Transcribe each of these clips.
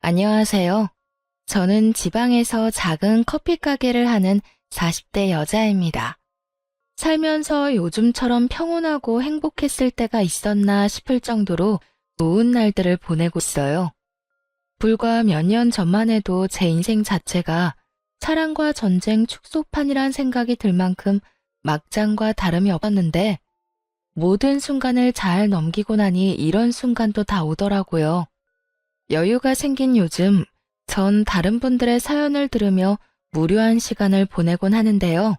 안녕하세요. 저는 지방에서 작은 커피 가게를 하는 40대 여자입니다. 살면서 요즘처럼 평온하고 행복했을 때가 있었나 싶을 정도로 좋은 날들을 보내고 있어요. 불과 몇 년 전만 해도 제 인생 자체가 사랑과 전쟁 축소판이란 생각이 들 만큼 막장과 다름이 없었는데 모든 순간을 잘 넘기고 나니 이런 순간도 다 오더라고요. 여유가 생긴 요즘 전 다른 분들의 사연을 들으며 무료한 시간을 보내곤 하는데요.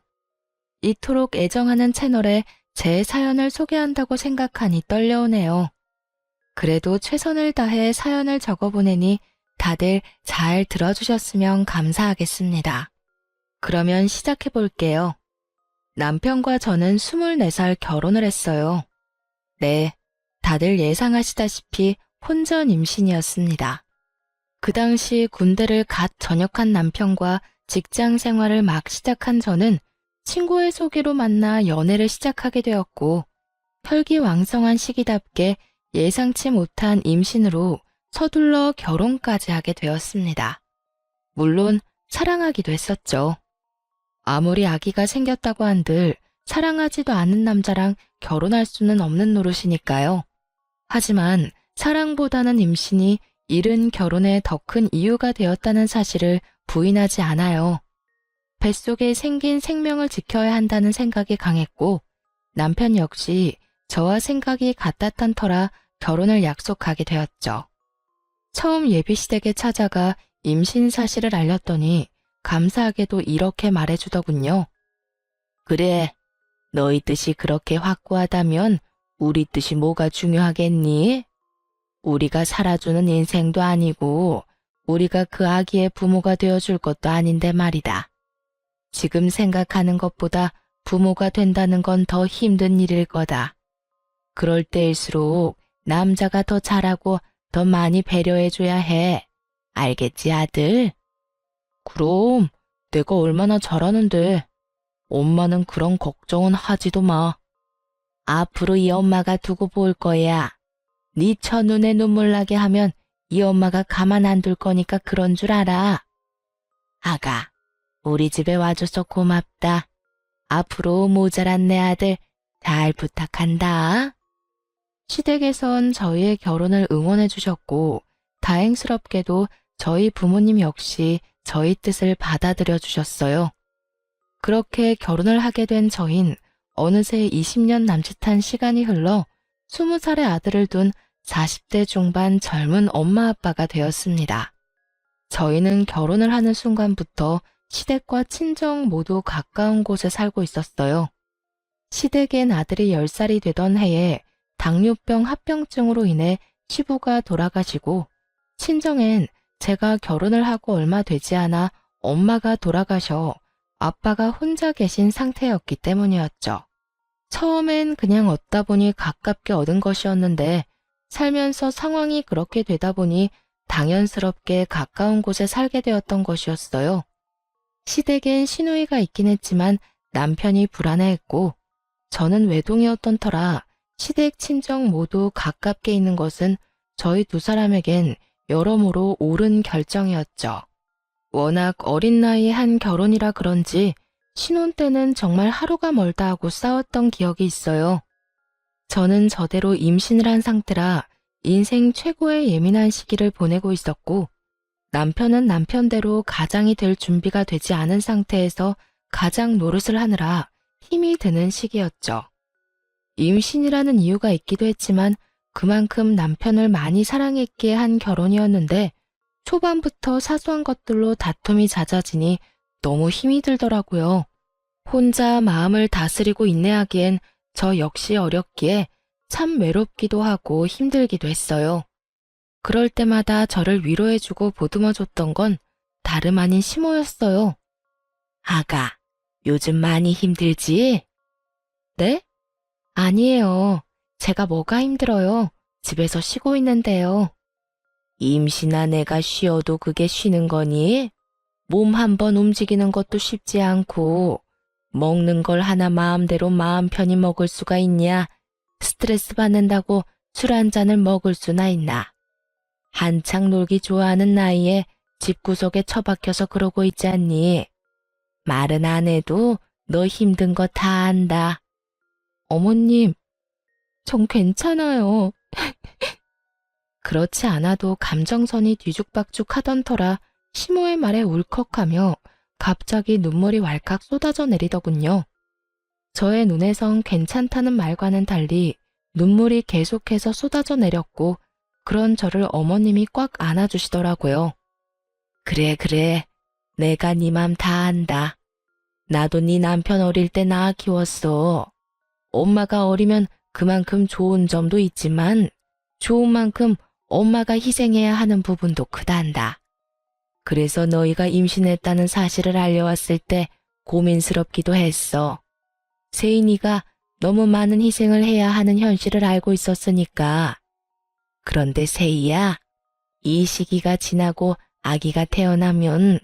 이토록 애정하는 채널에 제 사연을 소개한다고 생각하니 떨려오네요. 그래도 최선을 다해 사연을 적어보내니 다들 잘 들어주셨으면 감사하겠습니다. 그러면 시작해볼게요. 남편과 저는 24살 결혼을 했어요. 네, 다들 예상하시다시피 혼전 임신이었습니다. 그 당시 군대를 갓 전역한 남편과 직장 생활을 막 시작한 저는 친구의 소개로 만나 연애를 시작하게 되었고 혈기왕성한 시기답게 예상치 못한 임신으로 서둘러 결혼까지 하게 되었습니다. 물론 사랑하기도 했었죠. 아무리 아기가 생겼다고 한들 사랑하지도 않은 남자랑 결혼할 수는 없는 노릇이니까요. 하지만 사랑보다는 임신이 이른 결혼에 더 큰 이유가 되었다는 사실을 부인하지 않아요. 뱃속에 생긴 생명을 지켜야 한다는 생각이 강했고 남편 역시 저와 생각이 같았던 터라 결혼을 약속하게 되었죠. 처음 예비시댁에 찾아가 임신 사실을 알렸더니 감사하게도 이렇게 말해주더군요. 그래, 너희 뜻이 그렇게 확고하다면 우리 뜻이 뭐가 중요하겠니? 우리가 살아주는 인생도 아니고 우리가 그 아기의 부모가 되어줄 것도 아닌데 말이다. 지금 생각하는 것보다 부모가 된다는 건 더 힘든 일일 거다. 그럴 때일수록 남자가 더 잘하고 더 많이 배려해줘야 해. 알겠지, 아들? 그럼 내가 얼마나 잘하는데. 엄마는 그런 걱정은 하지도 마. 앞으로 이 엄마가 두고 볼 거야. 네 첫눈에 눈물 나게 하면 이 엄마가 가만 안 둘 거니까 그런 줄 알아. 아가, 우리 집에 와줘서 고맙다. 앞으로 모자란 내 아들 잘 부탁한다. 시댁에선 저희의 결혼을 응원해 주셨고 다행스럽게도 저희 부모님 역시 저희 뜻을 받아들여 주셨어요. 그렇게 결혼을 하게 된 저흰 어느새 20년 남짓한 시간이 흘러 20살의 아들을 둔 40대 중반 젊은 엄마 아빠가 되었습니다. 저희는 결혼을 하는 순간부터 시댁과 친정 모두 가까운 곳에 살고 있었어요. 시댁엔 아들이 10살이 되던 해에 당뇨병 합병증으로 인해 시부가 돌아가시고 친정엔 제가 결혼을 하고 얼마 되지 않아 엄마가 돌아가셔 아빠가 혼자 계신 상태였기 때문이었죠. 처음엔 그냥 얻다 보니 가깝게 얻은 것이었는데 살면서 상황이 그렇게 되다 보니 당연스럽게 가까운 곳에 살게 되었던 것이었어요. 시댁엔 시누이가 있긴 했지만 남편이 불안해했고 저는 외동이었던 터라 시댁 친정 모두 가깝게 있는 것은 저희 두 사람에겐 여러모로 옳은 결정이었죠. 워낙 어린 나이에 한 결혼이라 그런지 신혼 때는 정말 하루가 멀다 하고 싸웠던 기억이 있어요. 저는 저대로 임신을 한 상태라 인생 최고의 예민한 시기를 보내고 있었고 남편은 남편대로 가장이 될 준비가 되지 않은 상태에서 가장 노릇을 하느라 힘이 드는 시기였죠. 임신이라는 이유가 있기도 했지만 그만큼 남편을 많이 사랑했기에 한 결혼이었는데 초반부터 사소한 것들로 다툼이 잦아지니 너무 힘이 들더라고요. 혼자 마음을 다스리고 인내하기엔 저 역시 어렸기에 참 외롭기도 하고 힘들기도 했어요. 그럴 때마다 저를 위로해주고 보듬어줬던 건 다름 아닌 시모였어요. 아가, 요즘 많이 힘들지? 네? 아니에요. 제가 뭐가 힘들어요. 집에서 쉬고 있는데요. 임신한 애가 쉬어도 그게 쉬는 거니? 몸 한번 움직이는 것도 쉽지 않고 먹는 걸 하나 마음대로 마음 편히 먹을 수가 있냐? 스트레스 받는다고 술 한 잔을 먹을 수나 있나? 한창 놀기 좋아하는 나이에 집구석에 처박혀서 그러고 있지 않니? 말은 안 해도 너 힘든 거 다 안다. 어머님, 전 괜찮아요. 그렇지 않아도 감정선이 뒤죽박죽 하던 터라 시모의 말에 울컥하며 갑자기 눈물이 왈칵 쏟아져 내리더군요. 저의 눈에선 괜찮다는 말과는 달리 눈물이 계속해서 쏟아져 내렸고 그런 저를 어머님이 꽉 안아주시더라고요. 그래 그래, 내가 네 맘 다 안다. 나도 네 남편 어릴 때 낳아 키웠어. 엄마가 어리면 그만큼 좋은 점도 있지만 좋은 만큼 엄마가 희생해야 하는 부분도 크단다. 그래서 너희가 임신했다는 사실을 알려왔을 때 고민스럽기도 했어. 세인이가 너무 많은 희생을 해야 하는 현실을 알고 있었으니까. 그런데 세이야, 이 시기가 지나고 아기가 태어나면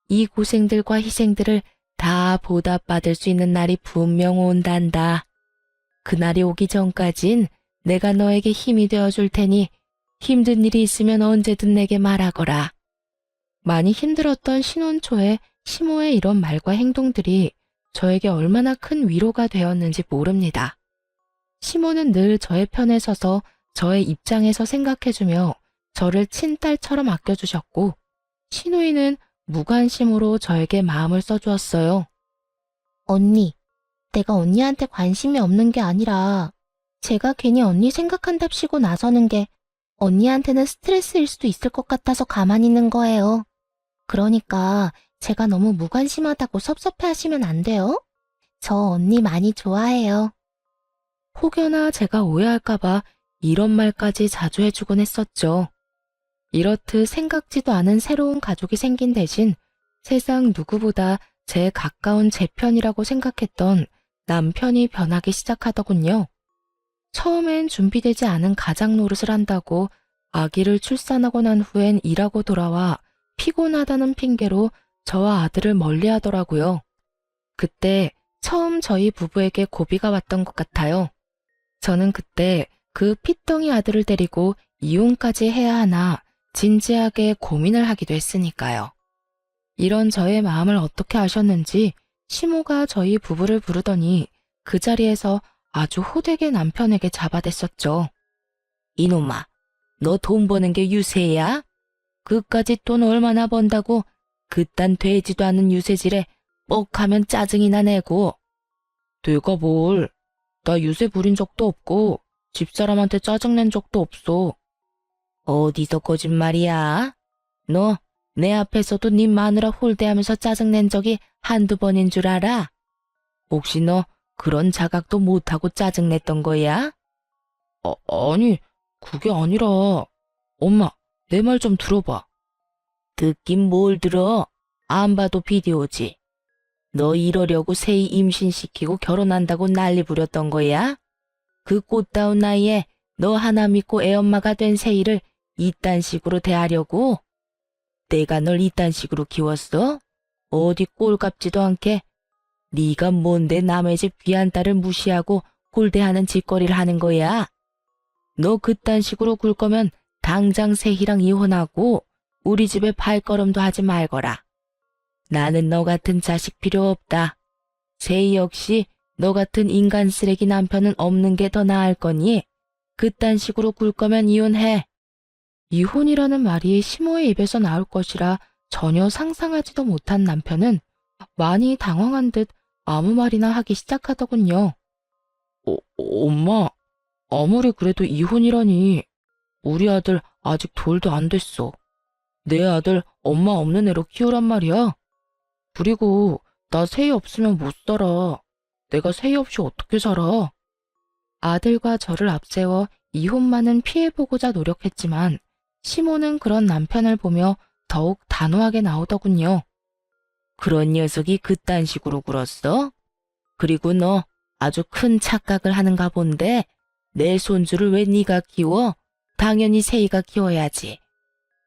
이 고생들과 희생들을 다 보답받을 수 있는 날이 분명 온단다. 그날이 오기 전까진 내가 너에게 힘이 되어줄 테니 힘든 일이 있으면 언제든 내게 말하거라. 많이 힘들었던 신혼 초에 시모의 이런 말과 행동들이 저에게 얼마나 큰 위로가 되었는지 모릅니다. 시모는 늘 저의 편에 서서 저의 입장에서 생각해주며 저를 친딸처럼 아껴주셨고 시누이는 무관심으로 저에게 마음을 써주었어요. 언니, 내가 언니한테 관심이 없는 게 아니라 제가 괜히 언니 생각한답시고 나서는 게 언니한테는 스트레스일 수도 있을 것 같아서 가만히 있는 거예요. 그러니까 제가 너무 무관심하다고 섭섭해하시면 안 돼요. 저 언니 많이 좋아해요. 혹여나 제가 오해할까봐 이런 말까지 자주 해주곤 했었죠. 이렇듯 생각지도 않은 새로운 가족이 생긴 대신 세상 누구보다 제 가까운 제 편이라고 생각했던 남편이 변하기 시작하더군요. 처음엔 준비되지 않은 가장 노릇을 한다고 아기를 출산하고 난 후엔 일하고 돌아와 피곤하다는 핑계로 저와 아들을 멀리하더라고요. 그때 처음 저희 부부에게 고비가 왔던 것 같아요. 저는 그때 그 핏덩이 아들을 데리고 이혼까지 해야 하나 진지하게 고민을 하기도 했으니까요. 이런 저의 마음을 어떻게 아셨는지 시모가 저희 부부를 부르더니 그 자리에서 아주 호되게 남편에게 잡아댔었죠. 이놈아, 너 돈 버는 게 유세야? 그까짓 돈 얼마나 번다고 그딴 되지도 않은 유세질에 뻑하면 짜증이나 내고. 내가 뭘, 나 유세 부린 적도 없고 집사람한테 짜증낸 적도 없어. 어디서 거짓말이야? 너 내 앞에서도 네 마누라 홀대하면서 짜증낸 적이 한두 번인 줄 알아? 혹시 너 그런 자각도 못하고 짜증냈던 거야? 아니, 그게 아니라. 엄마, 내 말 좀 들어봐. 듣긴 뭘 들어? 안 봐도 비디오지. 너 이러려고 세이 임신시키고 결혼한다고 난리 부렸던 거야? 그 꽃다운 나이에 너 하나 믿고 애엄마가 된 세이를 이딴 식으로 대하려고? 내가 널 이딴 식으로 키웠어? 어디 꼴값지도 않게? 네가 뭔데 남의 집 귀한 딸을 무시하고 홀대하는 짓거리를 하는 거야? 너 그딴 식으로 굴 거면 당장 세희랑 이혼하고 우리 집에 발걸음도 하지 말거라. 나는 너 같은 자식 필요 없다. 세희 역시 너 같은 인간 쓰레기 남편은 없는 게 더 나을 거니 그딴 식으로 굴 거면 이혼해. 이혼이라는 말이 시모의 입에서 나올 것이라 전혀 상상하지도 못한 남편은 많이 당황한 듯 아무 말이나 하기 시작하더군요. 엄마, 아무리 그래도 이혼이라니. 우리 아들 아직 돌도 안 됐어. 내 아들 엄마 없는 애로 키우란 말이야. 그리고 나 세희 없으면 못 살아. 내가 세희 없이 어떻게 살아? 아들과 저를 앞세워 이혼만은 피해보고자 노력했지만 시모는 그런 남편을 보며 더욱 단호하게 나오더군요. 그런 녀석이 그딴 식으로 굴었어? 그리고 너 아주 큰 착각을 하는가 본데 내 손주를 왜 네가 키워? 당연히 세희가 키워야지.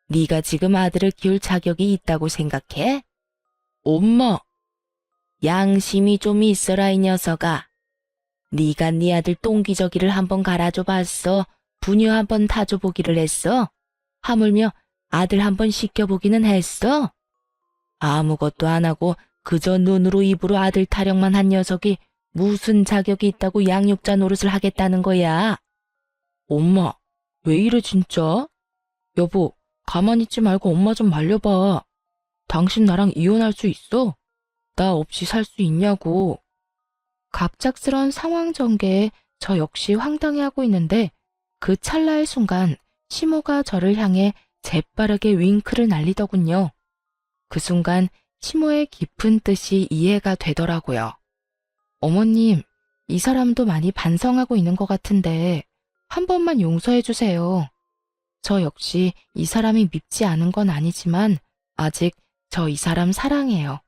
네가 지금 아들을 키울 자격이 있다고 생각해? 엄마! 양심이 좀 있어라 이 녀석아. 네가 네 아들 똥기저귀를 한번 갈아줘 봤어? 분유 한번 타줘 보기를 했어? 하물며 아들 한번 시켜보기는 했어? 아무것도 안 하고 그저 눈으로 입으로 아들 타령만 한 녀석이 무슨 자격이 있다고 양육자 노릇을 하겠다는 거야? 엄마, 왜 이래 진짜? 여보, 가만히 있지 말고 엄마 좀 말려봐. 당신 나랑 이혼할 수 있어? 나 없이 살 수 있냐고. 갑작스런 상황 전개에 저 역시 황당해하고 있는데 그 찰나의 순간 시모가 저를 향해 재빠르게 윙크를 날리더군요. 그 순간 시모의 깊은 뜻이 이해가 되더라고요. 어머님, 이 사람도 많이 반성하고 있는 것 같은데 한 번만 용서해 주세요. 저 역시 이 사람이 밉지 않은 건 아니지만 아직 저 이 사람 사랑해요.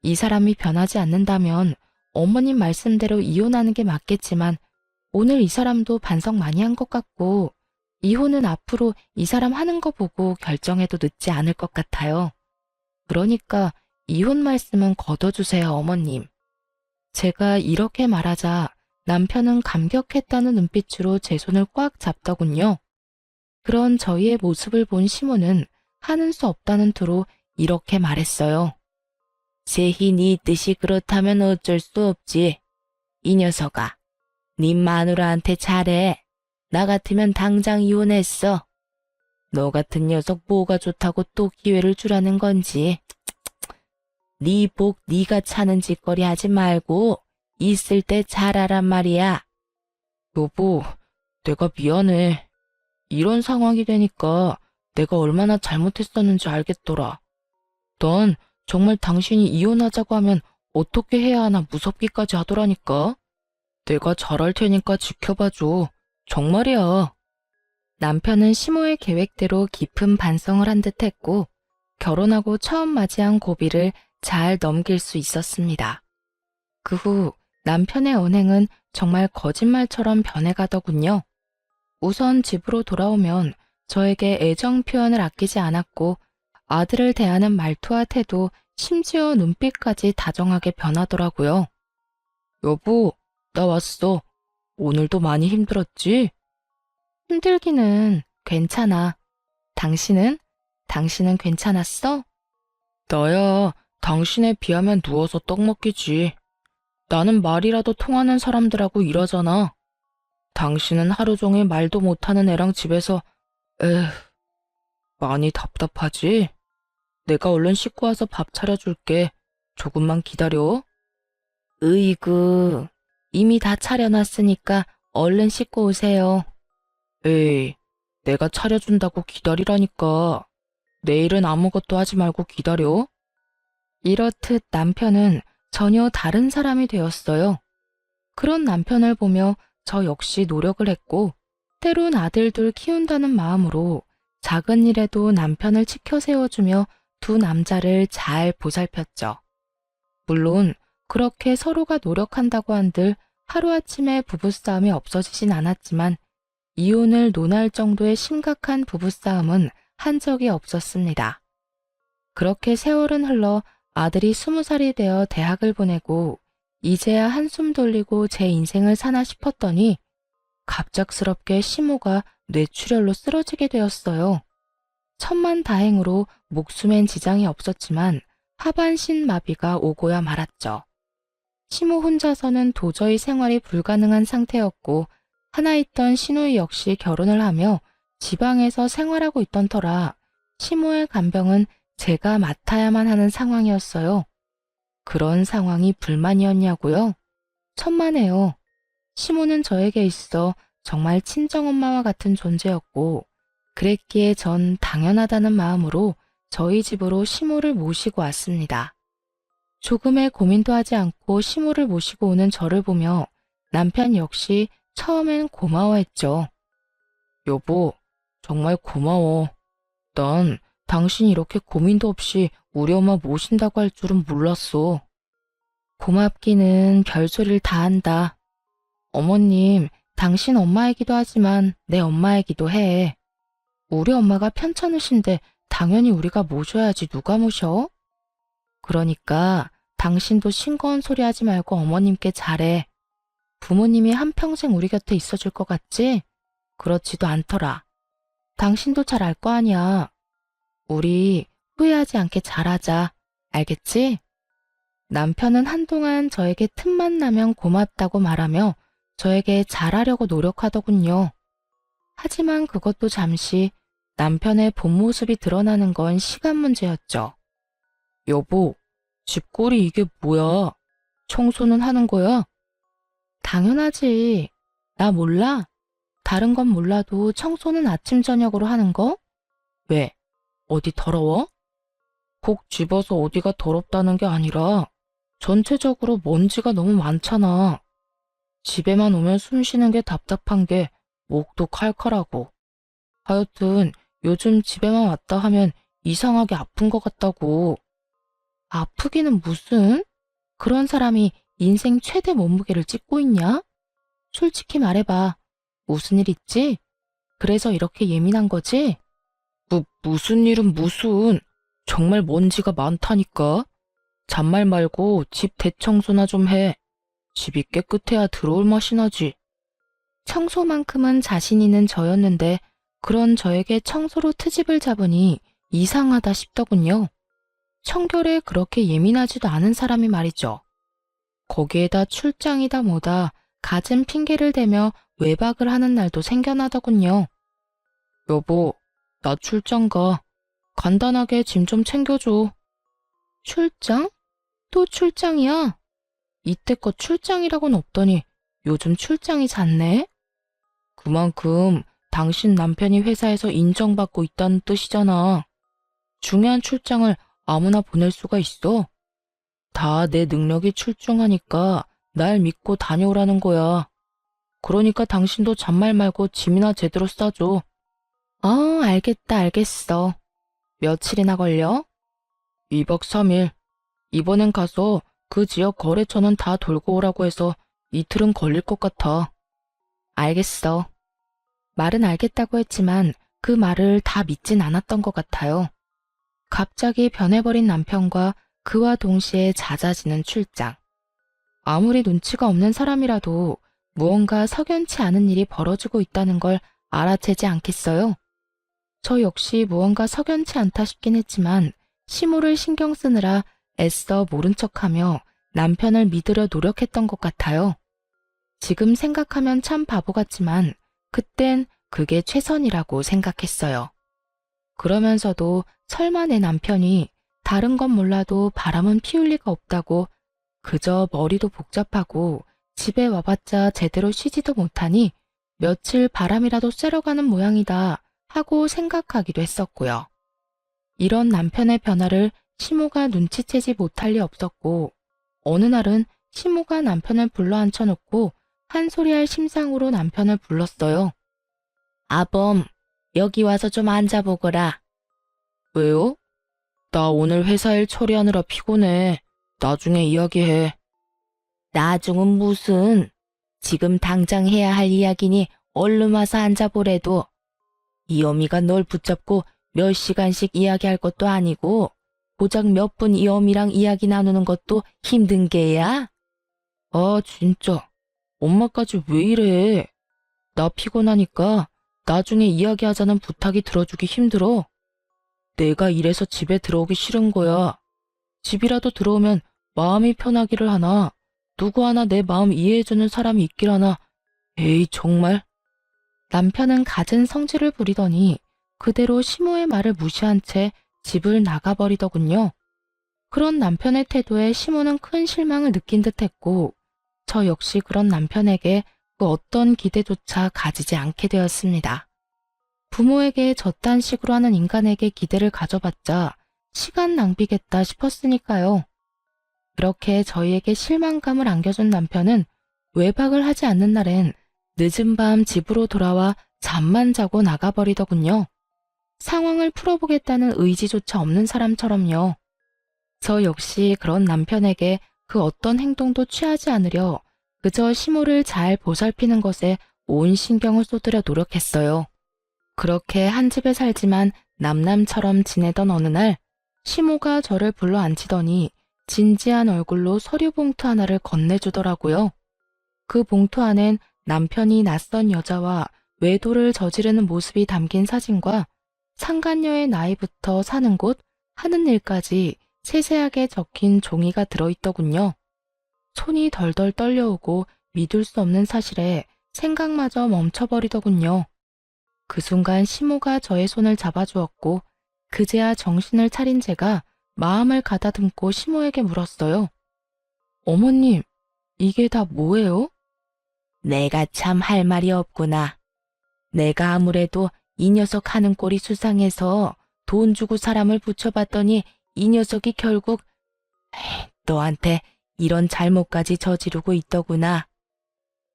이 사람이 변하지 않는다면 어머님 말씀대로 이혼하는 게 맞겠지만 오늘 이 사람도 반성 많이 한 것 같고 이혼은 앞으로 이 사람 하는 거 보고 결정해도 늦지 않을 것 같아요. 그러니까 이혼 말씀은 거둬주세요, 어머님. 제가 이렇게 말하자 남편은 감격했다는 눈빛으로 제 손을 꽉 잡더군요. 그런 저희의 모습을 본 시모는 하는 수 없다는 투로 이렇게 말했어요. 세희 네 뜻이 그렇다면 어쩔 수 없지. 이 녀석아, 네 마누라한테 잘해. 나 같으면 당장 이혼했어. 너 같은 녀석 뭐가 좋다고 또 기회를 주라는 건지. 네 복 네가 차는 짓거리 하지 말고 있을 때 잘하란 말이야. 여보, 내가 미안해. 이런 상황이 되니까 내가 얼마나 잘못했었는지 알겠더라. 넌 정말 당신이 이혼하자고 하면 어떻게 해야 하나 무섭기까지 하더라니까. 내가 잘할 테니까 지켜봐줘. 정말이야. 남편은 시모의 계획대로 깊은 반성을 한 듯 했고 결혼하고 처음 맞이한 고비를 잘 넘길 수 있었습니다. 그 후 남편의 언행은 정말 거짓말처럼 변해가더군요. 우선 집으로 돌아오면 저에게 애정 표현을 아끼지 않았고 아들을 대하는 말투와 태도, 심지어 눈빛까지 다정하게 변하더라고요. 여보, 나 왔어. 오늘도 많이 힘들었지? 힘들기는 괜찮아. 당신은? 당신은 괜찮았어? 나야 당신에 비하면 누워서 떡 먹기지. 나는 말이라도 통하는 사람들하고 일하잖아. 당신은 하루 종일 말도 못하는 애랑 집에서 에휴, 많이 답답하지? 내가 얼른 씻고 와서 밥 차려줄게. 조금만 기다려. 으이구, 이미 다 차려놨으니까 얼른 씻고 오세요. 에이, 내가 차려준다고 기다리라니까. 내일은 아무것도 하지 말고 기다려. 이렇듯 남편은 전혀 다른 사람이 되었어요. 그런 남편을 보며 저 역시 노력을 했고 때론 아들 둘 키운다는 마음으로 작은 일에도 남편을 지켜 세워주며 두 남자를 잘 보살폈죠. 물론 그렇게 서로가 노력한다고 한들 하루아침에 부부싸움이 없어지진 않았지만 이혼을 논할 정도의 심각한 부부싸움은 한 적이 없었습니다. 그렇게 세월은 흘러 아들이 20살이 되어 대학을 보내고 이제야 한숨 돌리고 제 인생을 사나 싶었더니 갑작스럽게 시모가 뇌출혈로 쓰러지게 되었어요. 천만다행으로 목숨엔 지장이 없었지만 하반신 마비가 오고야 말았죠. 시모 혼자서는 도저히 생활이 불가능한 상태였고 하나 있던 시누이 역시 결혼을 하며 지방에서 생활하고 있던 터라 시모의 간병은 제가 맡아야만 하는 상황이었어요. 그런 상황이 불만이었냐고요? 천만에요. 시모는 저에게 있어 정말 친정엄마와 같은 존재였고 그랬기에 전 당연하다는 마음으로 저희 집으로 시모를 모시고 왔습니다. 조금의 고민도 하지 않고 시모를 모시고 오는 저를 보며 남편 역시 처음엔 고마워했죠. 여보, 정말 고마워. 난 당신이 이렇게 고민도 없이 우리 엄마 모신다고 할 줄은 몰랐어. 고맙기는 별소리를 다 한다. 어머님, 당신 엄마이기도 하지만 내 엄마이기도 해. 우리 엄마가 편찮으신데 당연히 우리가 모셔야지 누가 모셔? 그러니까 당신도 싱거운 소리 하지 말고 어머님께 잘해. 부모님이 한평생 우리 곁에 있어줄 것 같지? 그렇지도 않더라. 당신도 잘 알 거 아니야. 우리 후회하지 않게 잘하자. 알겠지? 남편은 한동안 저에게 틈만 나면 고맙다고 말하며 저에게 잘하려고 노력하더군요. 하지만 그것도 잠시 남편의 본 모습이 드러나는 건 시간 문제였죠. 여보, 집골이 이게 뭐야? 청소는 하는 거야? 당연하지. 나 몰라? 다른 건 몰라도 청소는 아침 저녁으로 하는 거? 왜? 어디 더러워? 콕 집어서 어디가 더럽다는 게 아니라 전체적으로 먼지가 너무 많잖아. 집에만 오면 숨 쉬는 게 답답한 게 목도 칼칼하고. 하여튼 요즘 집에만 왔다 하면 이상하게 아픈 것 같다고. 아프기는 무슨? 그런 사람이 인생 최대 몸무게를 찢고 있냐? 솔직히 말해봐. 무슨 일 있지? 그래서 이렇게 예민한 거지? 무슨 일은 무슨. 정말 먼지가 많다니까. 잔말 말고 집 대청소나 좀 해. 집이 깨끗해야 들어올 맛이 나지. 청소만큼은 자신 있는 저였는데 그런 저에게 청소로 트집을 잡으니 이상하다 싶더군요. 청결에 그렇게 예민하지도 않은 사람이 말이죠. 거기에다 출장이다 뭐다 갖은 핑계를 대며 외박을 하는 날도 생겨나더군요. 여보, 나 출장 가. 간단하게 짐 좀 챙겨줘. 출장? 또 출장이야? 이때껏 출장이라고는 없더니 요즘 출장이 잦네? 그만큼 당신 남편이 회사에서 인정받고 있다는 뜻이잖아. 중요한 출장을 아무나 보낼 수가 있어? 다 내 능력이 출중하니까 날 믿고 다녀오라는 거야. 그러니까 당신도 잔말 말고 짐이나 제대로 싸줘. 알겠다, 알겠어. 며칠이나 걸려? 2박 3일. 이번엔 가서 그 지역 거래처는 다 돌고 오라고 해서 이틀은 걸릴 것 같아. 알겠어. 말은 알겠다고 했지만 그 말을 다 믿진 않았던 것 같아요. 갑자기 변해버린 남편과 그와 동시에 잦아지는 출장. 아무리 눈치가 없는 사람이라도 무언가 석연치 않은 일이 벌어지고 있다는 걸 알아채지 않겠어요? 저 역시 무언가 석연치 않다 싶긴 했지만 시모를 신경 쓰느라 애써 모른 척하며 남편을 믿으려 노력했던 것 같아요. 지금 생각하면 참 바보 같지만 그땐 그게 최선이라고 생각했어요. 그러면서도 설마 내 남편이 다른 건 몰라도 바람은 피울 리가 없다고 그저 머리도 복잡하고 집에 와봤자 제대로 쉬지도 못하니 며칠 바람이라도 쐬러 가는 모양이다 하고 생각하기도 했었고요. 이런 남편의 변화를 시모가 눈치채지 못할 리 없었고 어느 날은 시모가 남편을 불러 앉혀놓고 한 소리할 심상으로 남편을 불렀어요. 아범, 여기 와서 좀 앉아보거라. 왜요? 나 오늘 회사 일 처리하느라 피곤해. 나중에 이야기해. 나중은 무슨? 지금 당장 해야 할 이야기니 얼른 와서 앉아보래도. 이 어미가 널 붙잡고 몇 시간씩 이야기할 것도 아니고 고작 몇 분 이 어미랑 이야기 나누는 것도 힘든 게야? 아, 진짜. 엄마까지 왜 이래? 나 피곤하니까 나중에 이야기하자는 부탁이 들어주기 힘들어. 내가 이래서 집에 들어오기 싫은 거야. 집이라도 들어오면 마음이 편하기를 하나, 누구 하나 내 마음 이해해주는 사람이 있길 하나. 에이, 정말. 남편은 갖은 성질을 부리더니 그대로 시모의 말을 무시한 채 집을 나가버리더군요. 그런 남편의 태도에 시모는 큰 실망을 느낀 듯했고 저 역시 그런 남편에게 그 어떤 기대조차 가지지 않게 되었습니다. 부모에게 저딴 식으로 하는 인간에게 기대를 가져봤자 시간 낭비겠다 싶었으니까요. 그렇게 저희에게 실망감을 안겨준 남편은 외박을 하지 않는 날엔 늦은 밤 집으로 돌아와 잠만 자고 나가버리더군요. 상황을 풀어보겠다는 의지조차 없는 사람처럼요. 저 역시 그런 남편에게 그 어떤 행동도 취하지 않으려 그저 시모를 잘 보살피는 것에 온 신경을 쏟으려 노력했어요. 그렇게 한 집에 살지만 남남처럼 지내던 어느 날 시모가 저를 불러 앉히더니 진지한 얼굴로 서류 봉투 하나를 건네주더라고요. 그 봉투 안엔 남편이 낯선 여자와 외도를 저지르는 모습이 담긴 사진과 상간녀의 나이부터 사는 곳, 하는 일까지 세세하게 적힌 종이가 들어있더군요. 손이 덜덜 떨려오고 믿을 수 없는 사실에 생각마저 멈춰버리더군요. 그 순간 시모가 저의 손을 잡아주었고 그제야 정신을 차린 제가 마음을 가다듬고 시모에게 물었어요. 어머님, 이게 다 뭐예요? 내가 참 할 말이 없구나. 내가 아무래도 이 녀석 하는 꼴이 수상해서 돈 주고 사람을 붙여봤더니 이 녀석이 결국 너한테 이런 잘못까지 저지르고 있더구나.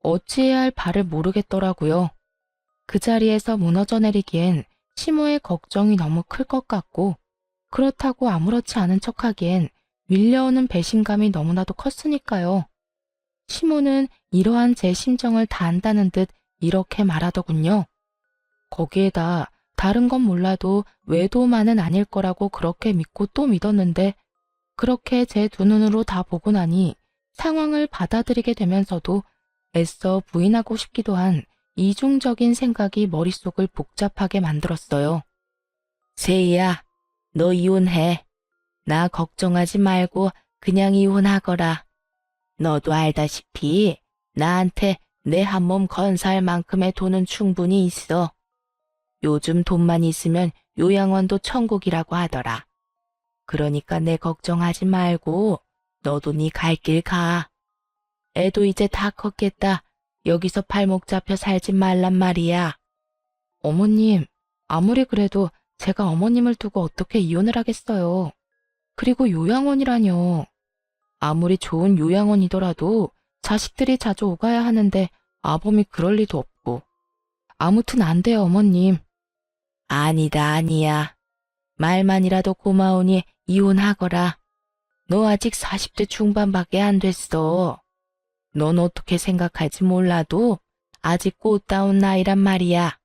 어찌해야 할 바를 모르겠더라고요. 그 자리에서 무너져 내리기엔 시모의 걱정이 너무 클 것 같고 그렇다고 아무렇지 않은 척하기엔 밀려오는 배신감이 너무나도 컸으니까요. 시모는 이러한 제 심정을 다 안다는 듯 이렇게 말하더군요. 거기에다 다른 건 몰라도 외도만은 아닐 거라고 그렇게 믿고 또 믿었는데 그렇게 제 두 눈으로 다 보고 나니 상황을 받아들이게 되면서도 애써 부인하고 싶기도 한 이중적인 생각이 머릿속을 복잡하게 만들었어요. 세희야, 너 이혼해. 나 걱정하지 말고 그냥 이혼하거라. 너도 알다시피 나한테 내 한 몸 건사할 만큼의 돈은 충분히 있어. 요즘 돈만 있으면 요양원도 천국이라고 하더라. 그러니까 내 걱정하지 말고 너도 네 갈 길 가. 애도 이제 다 컸겠다. 여기서 발목 잡혀 살지 말란 말이야. 어머님, 아무리 그래도 제가 어머님을 두고 어떻게 이혼을 하겠어요. 그리고 요양원이라뇨. 아무리 좋은 요양원이더라도 자식들이 자주 오가야 하는데 아범이 그럴 리도 없고. 아무튼 안 돼요, 어머님. 아니다, 아니야. 말만이라도 고마우니 이혼하거라. 너 아직 40대 중반밖에 안 됐어. 넌 어떻게 생각할지 몰라도 아직 꽃다운 나이란 말이야.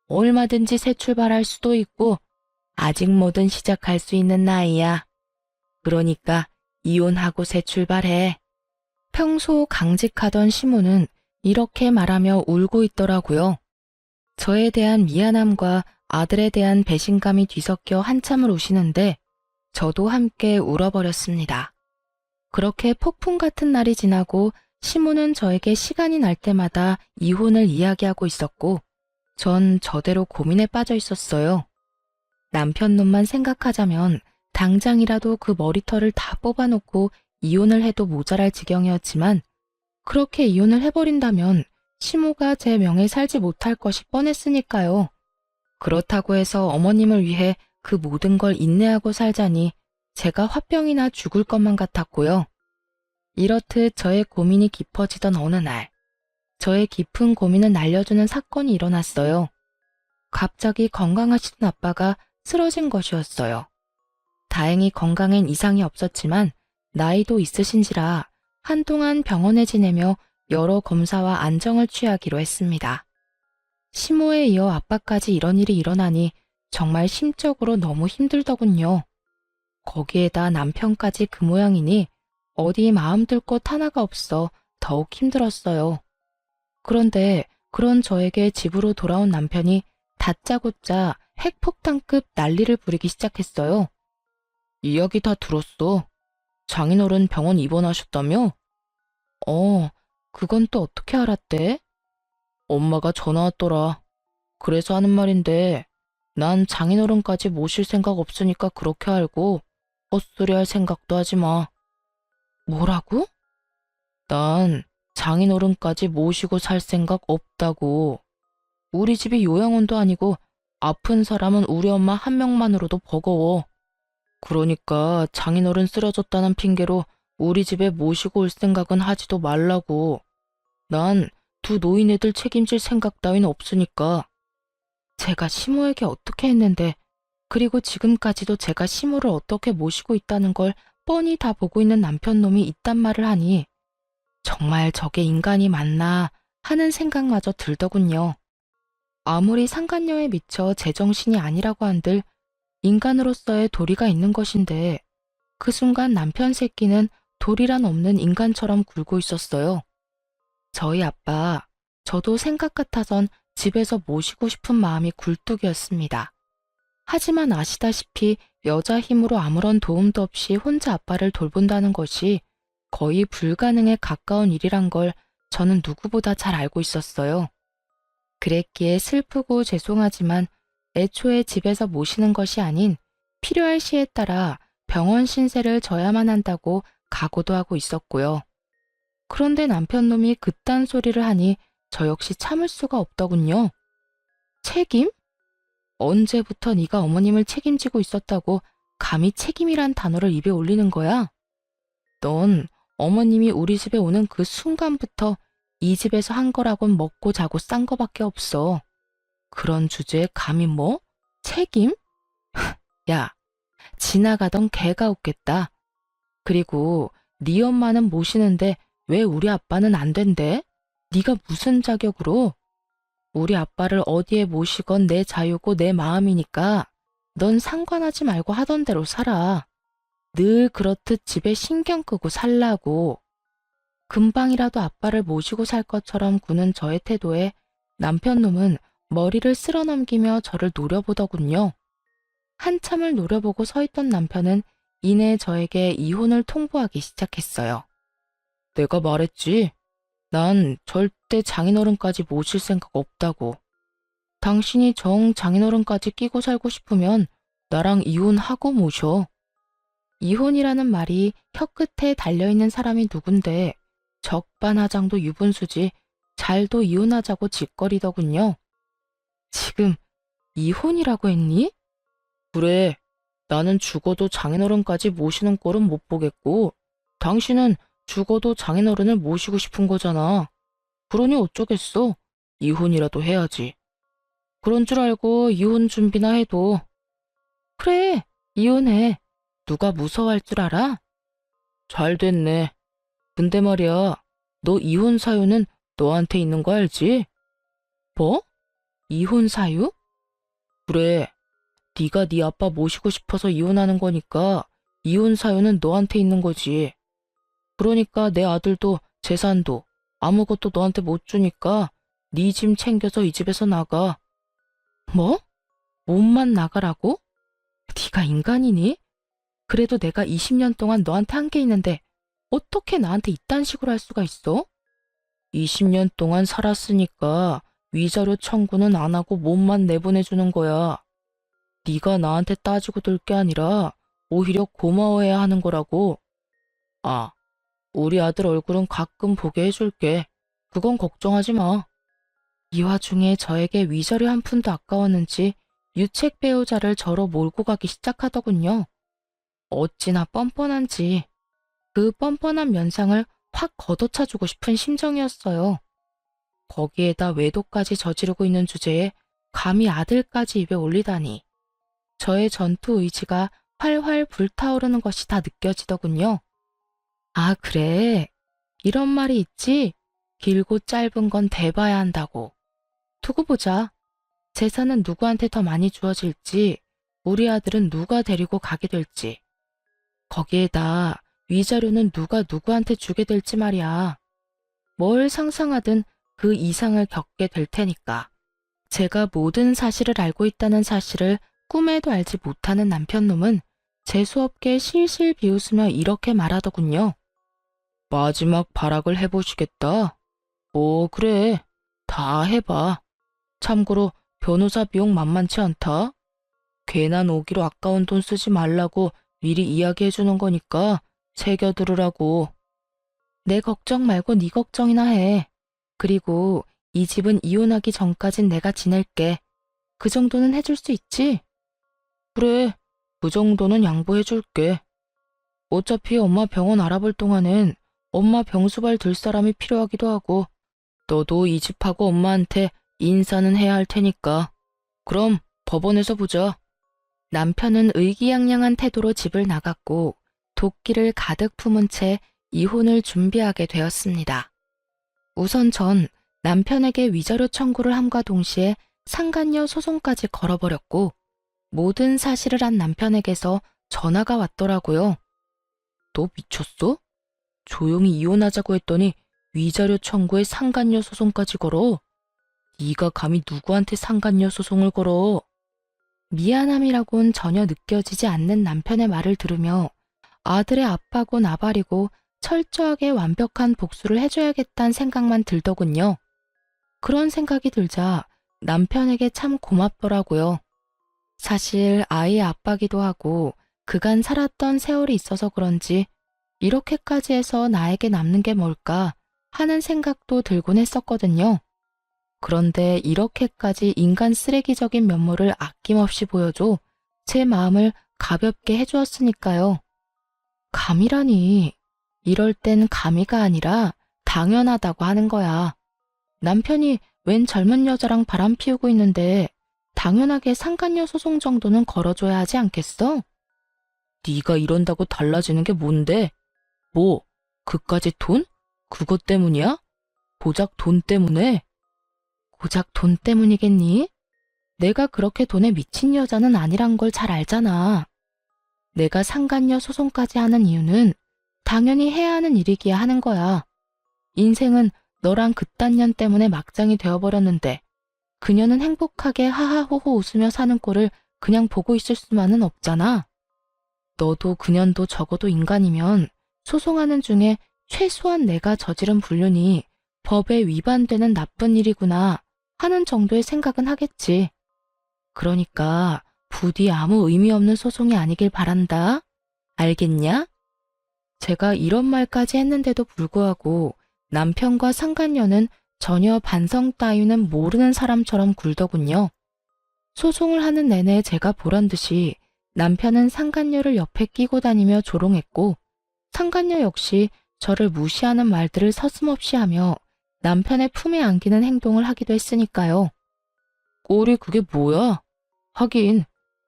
얼마든지 새 출발할 수도 있고 아직 뭐든 시작할 수 있는 나이야. 그러니까 이혼하고 새 출발해. 평소 강직하던 시모는 이렇게 말하며 울고 있더라고요. 저에 대한 미안함과 아들에 대한 배신감이 뒤섞여 한참을 우시는데 저도 함께 울어버렸습니다. 그렇게 폭풍 같은 날이 지나고 시모는 저에게 시간이 날 때마다 이혼을 이야기하고 있었고 전 저대로 고민에 빠져 있었어요. 남편 놈만 생각하자면 당장이라도 그 머리털을 다 뽑아놓고 이혼을 해도 모자랄 지경이었지만 그렇게 이혼을 해버린다면 시모가 제 명에 살지 못할 것이 뻔했으니까요. 그렇다고 해서 어머님을 위해 그 모든 걸 인내하고 살자니 제가 화병이나 죽을 것만 같았고요. 이렇듯 저의 고민이 깊어지던 어느 날, 저의 깊은 고민을 날려주는 사건이 일어났어요. 갑자기 건강하시던 아빠가 쓰러진 것이었어요. 다행히 건강엔 이상이 없었지만 나이도 있으신지라 한동안 병원에 지내며 여러 검사와 안정을 취하기로 했습니다. 시모에 이어 아빠까지 이런 일이 일어나니 정말 심적으로 너무 힘들더군요. 거기에다 남편까지 그 모양이니 어디 마음 들 곳 하나가 없어 더욱 힘들었어요. 그런데 그런 저에게 집으로 돌아온 남편이 다짜고짜 핵폭탄급 난리를 부리기 시작했어요. 이야기 다 들었어. 장인어른 병원 입원하셨다며? 그건 또 어떻게 알았대? 엄마가 전화 왔더라. 그래서 하는 말인데 난 장인어른까지 모실 생각 없으니까 그렇게 알고 헛소리 할 생각도 하지 마. 뭐라고? 난 장인어른까지 모시고 살 생각 없다고. 우리 집이 요양원도 아니고 아픈 사람은 우리 엄마 한 명만으로도 버거워. 그러니까 장인어른 쓰러졌다는 핑계로 우리 집에 모시고 올 생각은 하지도 말라고. 난 두 노인애들 책임질 생각 따윈 없으니까. 제가 시모에게 어떻게 했는데, 그리고 지금까지도 제가 시모를 어떻게 모시고 있다는 걸 뻔히 다 보고 있는 남편놈이 있단 말을 하니 정말 저게 인간이 맞나 하는 생각마저 들더군요. 아무리 상간녀에 미쳐 제정신이 아니라고 한들 인간으로서의 도리가 있는 것인데 그 순간 남편 새끼는 도리란 없는 인간처럼 굴고 있었어요. 저희 아빠, 저도 생각 같아선 집에서 모시고 싶은 마음이 굴뚝이었습니다. 하지만 아시다시피 여자 힘으로 아무런 도움도 없이 혼자 아빠를 돌본다는 것이 거의 불가능에 가까운 일이란 걸 저는 누구보다 잘 알고 있었어요. 그랬기에 슬프고 죄송하지만 애초에 집에서 모시는 것이 아닌 필요할 시에 따라 병원 신세를 져야만 한다고 각오도 하고 있었고요. 그런데 남편놈이 그딴 소리를 하니 저 역시 참을 수가 없더군요. 책임? 언제부터 네가 어머님을 책임지고 있었다고 감히 책임이란 단어를 입에 올리는 거야? 넌 어머님이 우리 집에 오는 그 순간부터 이 집에서 한 거라곤 먹고 자고 싼 거밖에 없어. 그런 주제에 감히 뭐? 책임? 야, 지나가던 개가 웃겠다. 그리고 네 엄마는 모시는데 왜 우리 아빠는 안 된대? 네가 무슨 자격으로? 우리 아빠를 어디에 모시건 내 자유고 내 마음이니까 넌 상관하지 말고 하던 대로 살아. 늘 그렇듯 집에 신경 끄고 살라고. 금방이라도 아빠를 모시고 살 것처럼 구는 저의 태도에 남편놈은 머리를 쓸어넘기며 저를 노려보더군요. 한참을 노려보고 서 있던 남편은 이내 저에게 이혼을 통보하기 시작했어요. 내가 말했지. 난 절대 장인어른까지 모실 생각 없다고. 당신이 정 장인어른까지 끼고 살고 싶으면 나랑 이혼하고 모셔. 이혼이라는 말이 혀끝에 달려있는 사람이 누군데 적반하장도 유분수지 잘도 이혼하자고 짓거리더군요. 지금 이혼이라고 했니? 그래, 나는 죽어도 장인어른까지 모시는 꼴은 못 보겠고 당신은 죽어도 장인어른을 모시고 싶은 거잖아. 그러니 어쩌겠어. 이혼이라도 해야지. 그런 줄 알고 이혼 준비나 해도. 그래, 이혼해. 누가 무서워할 줄 알아? 잘 됐네. 근데 말이야, 너 이혼 사유는 너한테 있는 거 알지? 뭐? 이혼 사유? 그래, 네가 네 아빠 모시고 싶어서 이혼하는 거니까 이혼 사유는 너한테 있는 거지. 그러니까 내 아들도 재산도 아무것도 너한테 못 주니까 네 짐 챙겨서 이 집에서 나가. 뭐? 몸만 나가라고? 네가 인간이니? 그래도 내가 20년 동안 너한테 한 게 있는데 어떻게 나한테 이딴 식으로 할 수가 있어? 20년 동안 살았으니까 위자료 청구는 안 하고 몸만 내보내주는 거야. 네가 나한테 따지고 들 게 아니라 오히려 고마워해야 하는 거라고. 아, 우리 아들 얼굴은 가끔 보게 해줄게. 그건 걱정하지 마. 이 와중에 저에게 위자료 한 푼도 아까웠는지 유책 배우자를 저로 몰고 가기 시작하더군요. 어찌나 뻔뻔한지 그 뻔뻔한 면상을 확 걷어차주고 싶은 심정이었어요. 거기에다 외도까지 저지르고 있는 주제에 감히 아들까지 입에 올리다니. 저의 전투 의지가 활활 불타오르는 것이 다 느껴지더군요. 아, 그래. 이런 말이 있지. 길고 짧은 건 대봐야 한다고. 두고 보자. 재산은 누구한테 더 많이 주어질지, 우리 아들은 누가 데리고 가게 될지. 거기에다 위자료는 누가 누구한테 주게 될지 말이야. 뭘 상상하든 그 이상을 겪게 될 테니까. 제가 모든 사실을 알고 있다는 사실을 꿈에도 알지 못하는 남편놈은 재수없게 실실 비웃으며 이렇게 말하더군요. 마지막 발악을 해보시겠다. 그래. 다 해봐. 참고로 변호사 비용 만만치 않다. 괜한 오기로 아까운 돈 쓰지 말라고 미리 이야기해주는 거니까 새겨들으라고. 내 걱정 말고 네 걱정이나 해. 그리고 이 집은 이혼하기 전까진 내가 지낼게. 그 정도는 해줄 수 있지? 그래, 그 정도는 양보해줄게. 어차피 엄마 병원 알아볼 동안엔 엄마 병수발 들 사람이 필요하기도 하고 너도 이 집하고 엄마한테 인사는 해야 할 테니까. 그럼 법원에서 보자. 남편은 의기양양한 태도로 집을 나갔고 도끼를 가득 품은 채 이혼을 준비하게 되었습니다. 우선 전 남편에게 위자료 청구를 함과 동시에 상간녀 소송까지 걸어버렸고 모든 사실을 한 남편에게서 전화가 왔더라고요. 너 미쳤어? 조용히 이혼하자고 했더니 위자료 청구에 상간녀 소송까지 걸어? 네가 감히 누구한테 상간녀 소송을 걸어? 미안함이라곤 전혀 느껴지지 않는 남편의 말을 들으며 아들의 아빠고 나발이고 철저하게 완벽한 복수를 해줘야겠다는 생각만 들더군요. 그런 생각이 들자 남편에게 참 고맙더라고요. 사실 아이의 아빠기도 하고 그간 살았던 세월이 있어서 그런지 이렇게까지 해서 나에게 남는 게 뭘까 하는 생각도 들곤 했었거든요. 그런데 이렇게까지 인간 쓰레기적인 면모를 아낌없이 보여줘 제 마음을 가볍게 해주었으니까요. 감이라니. 이럴 땐 감이가 아니라 당연하다고 하는 거야. 남편이 웬 젊은 여자랑 바람 피우고 있는데 당연하게 상간녀 소송 정도는 걸어줘야 하지 않겠어? 네가 이런다고 달라지는 게 뭔데? 뭐, 그까짓 돈? 그것 때문이야? 고작 돈 때문에? 고작 돈 때문이겠니? 내가 그렇게 돈에 미친 여자는 아니란 걸 잘 알잖아. 내가 상간녀 소송까지 하는 이유는 당연히 해야 하는 일이기야 하는 거야. 인생은 너랑 그딴 년 때문에 막장이 되어버렸는데 그녀는 행복하게 하하호호 웃으며 사는 꼴을 그냥 보고 있을 수만은 없잖아. 너도 그년도 적어도 인간이면 소송하는 중에 최소한 내가 저지른 불륜이 법에 위반되는 나쁜 일이구나 하는 정도의 생각은 하겠지. 그러니까 부디 아무 의미 없는 소송이 아니길 바란다. 알겠냐? 제가 이런 말까지 했는데도 불구하고 남편과 상간녀는 전혀 반성 따위는 모르는 사람처럼 굴더군요. 소송을 하는 내내 제가 보란 듯이 남편은 상간녀를 옆에 끼고 다니며 조롱했고 상간녀 역시 저를 무시하는 말들을 서슴없이 하며 남편의 품에 안기는 행동을 하기도 했으니까요. 꼴이 그게 뭐야? 하긴